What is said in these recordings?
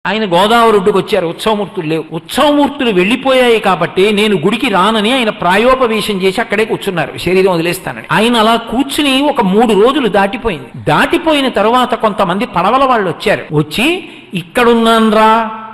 ఆయన గోదావరి ఒడ్డుకు వచ్చారు. ఉత్సవమూర్తులు లేవు. ఉత్సవమూర్తులు వెళ్లిపోయాయి కాబట్టి నేను గుడికి రానని ఆయన ప్రాయోపవేశం చేసి అక్కడే కూర్చున్నారు, శరీరం వదిలేస్తానని. ఆయన అలా కూర్చుని ఒక 3 రోజులు దాటిపోయింది. దాటిపోయిన తరువాత కొంతమంది పడవల వాళ్ళు వచ్చారు. వచ్చి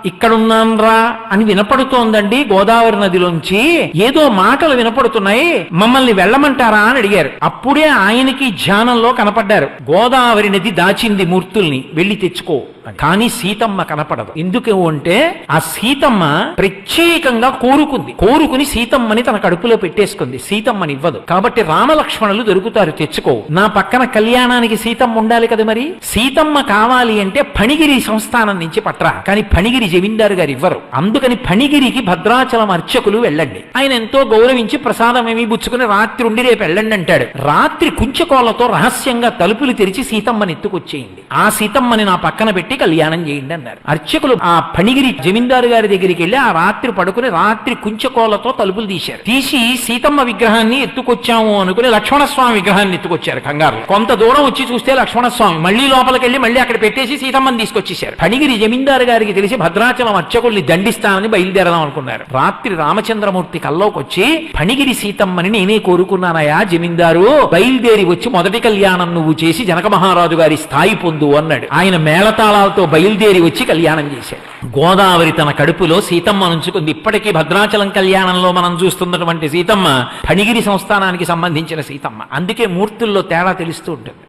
ఇక్కడున్నాన్రా అని వినపడుతోందండి గోదావరి నదిలోంచి, ఏదో మాటలు వినపడుతున్నాయి, మమ్మల్ని వెళ్ళమంటారా అని అడిగారు. అప్పుడే ఆయనకి ధ్యానంలో కనపడ్డారు. గోదావరి నది దాచింది మూర్తుల్ని, వెళ్ళి తెచ్చుకో. కానీ సీతమ్మ కనపడదు. ఎందుకు అంటే ఆ సీతమ్మ ప్రత్యేకంగా కోరుకుని సీతమ్మని తన కడుపులో పెట్టేసుకుంది. సీతమ్మని ఇవ్వదు. కాబట్టి రామలక్ష్మణులు దొరుకుతారు, తెచ్చుకో. నా పక్కన కళ్యాణానికి సీతమ్మ ఉండాలి కదా, మరి సీతమ్మ కావాలి అంటే ఫణిగిరి సంస్థానం నుంచి పట్రా. కానీ ఫణిగిరి జమీందారు గారు ఇవ్వరు. అందుకని ఫణిగిరికి భద్రాచలం అర్చకులు వెళ్ళండి. ఆయన ఎంతో గౌరవించి ప్రసాదం ఏమి పుచ్చుకుని రాత్రి ఉండి రేపు వెళ్ళండి అంటాడు. రాత్రి కుంచకోలతో రహస్యంగా తలుపులు తెరిచి సీతమ్మని ఎత్తుకొచ్చేయండి. ఆ సీతమ్మని నా పక్కన పెట్టి కళ్యాణం చేయండి అన్నారు. అర్చకులు ఆ ఫణిగిరి జమీందారు గారి దగ్గరికి వెళ్ళి ఆ రాత్రి పడుకుని రాత్రి కుంచకోలతో తలుపులు తీశారు. తీసి సీతమ్మ విగ్రహాన్ని ఎత్తుకొచ్చాము అనుకుని లక్ష్మణస్వామి విగ్రహాన్ని ఎత్తుకొచ్చారు. కంగారు కొంత దూరం వచ్చి చూస్తే లక్ష్మణస్వామి మళ్లీ లోపలికి వెళ్ళి మళ్ళీ అక్కడ పెట్టేసి సీతమ్మని తీసుకొచ్చేశారు. ఫణిగిరి జమీందారు గారికి తెలిసి భద్రాచలం అర్చకుల్ని దండిస్తామని బయలుదేరదాం అనుకున్నారు. రాత్రి రామచంద్రమూర్తి కల్లోకి వచ్చి ఫణిగిరి సీతమ్మని నేనే కోరుకున్నానయా జమీందారు, బయలుదేరి వచ్చి మొదటి కళ్యాణం నువ్వు చేసి జనక మహారాజు గారి స్థాయి పొందు అన్నాడు. ఆయన మేళతాళాలతో బయలుదేరి వచ్చి కళ్యాణం చేశాడు. గోదావరి తన కడుపులో సీతమ్మ ఉంచుకుంది. ఇప్పటికీ భద్రాచలం కళ్యాణంలో మనం చూస్తున్నటువంటి సీతమ్మ ఫణిగిరి సంస్థానానికి సంబంధించిన సీతమ్మ. అందుకే మూర్తుల్లో తేడా తెలుస్తూ ఉంటుంది.